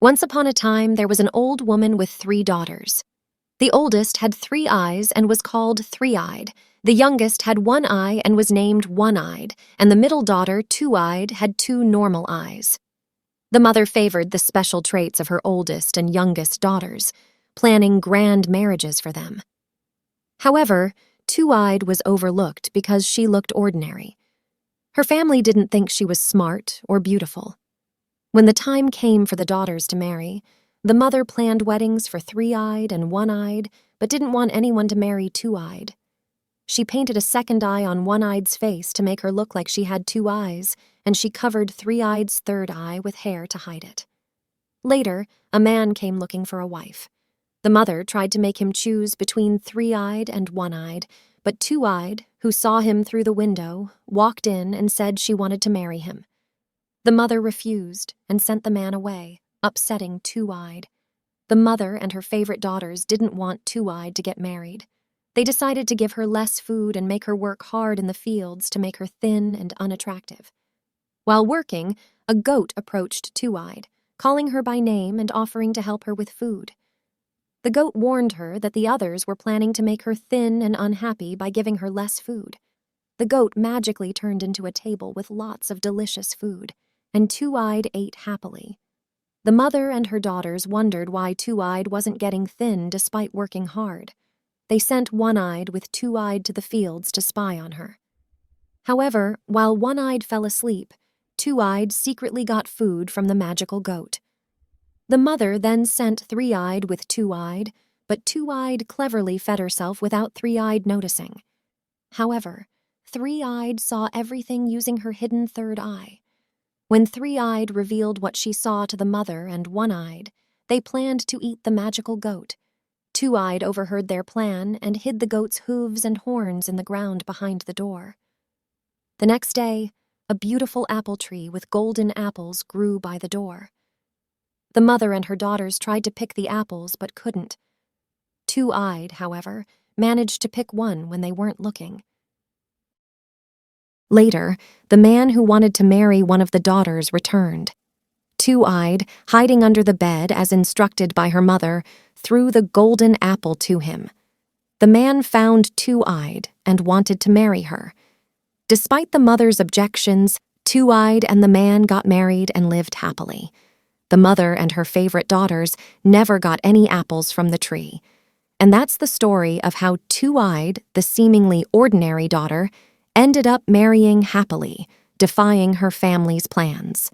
Once upon a time, there was an old woman with 3 daughters. The oldest had 3 eyes and was called Three-Eyed. The youngest had 1 eye and was named One-Eyed, and the middle daughter, Two-Eyed, had 2 normal eyes. The mother favored the special traits of her oldest and youngest daughters, planning grand marriages for them. However, Two-Eyed was overlooked because she looked ordinary. Her family didn't think she was smart or beautiful. When the time came for the daughters to marry, the mother planned weddings for Three-Eyed and One-Eyed, but didn't want anyone to marry Two-Eyed. She painted a second eye on One-Eyed's face to make her look like she had 2 eyes, and she covered Three-Eyed's third eye with hair to hide it. Later, a man came looking for a wife. The mother tried to make him choose between Three-Eyed and One-Eyed, but Two-Eyed, who saw him through the window, walked in and said she wanted to marry him. The mother refused and sent the man away, upsetting Two-Eyed. The mother and her favorite daughters didn't want Two-Eyed to get married. They decided to give her less food and make her work hard in the fields to make her thin and unattractive. While working, a goat approached Two-Eyed, calling her by name and offering to help her with food. The goat warned her that the others were planning to make her thin and unhappy by giving her less food. The goat magically turned into a table with lots of delicious food, and Two-Eyed ate happily. The mother and her daughters wondered why Two-Eyed wasn't getting thin despite working hard. They sent One-Eyed with Two-Eyed to the fields to spy on her. However, while One-Eyed fell asleep, Two-Eyed secretly got food from the magical goat. The mother then sent Three-Eyed with Two-Eyed, but Two-Eyed cleverly fed herself without Three-Eyed noticing. However, Three-Eyed saw everything using her hidden third eye. When Three-Eyed revealed what she saw to the mother and One-Eyed, they planned to eat the magical goat. Two-Eyed overheard their plan and hid the goat's hooves and horns in the ground behind the door. The next day, a beautiful apple tree with golden apples grew by the door. The mother and her daughters tried to pick the apples but couldn't. Two-Eyed, however, managed to pick one when they weren't looking. Later, the man who wanted to marry one of the daughters returned. Two-Eyed, hiding under the bed as instructed by her mother, threw the golden apple to him. The man found Two-Eyed and wanted to marry her. Despite the mother's objections, Two-Eyed and the man got married and lived happily. The mother and her favorite daughters never got any apples from the tree. And that's the story of how Two-Eyed, the seemingly ordinary daughter, ended up marrying happily, defying her family's plans.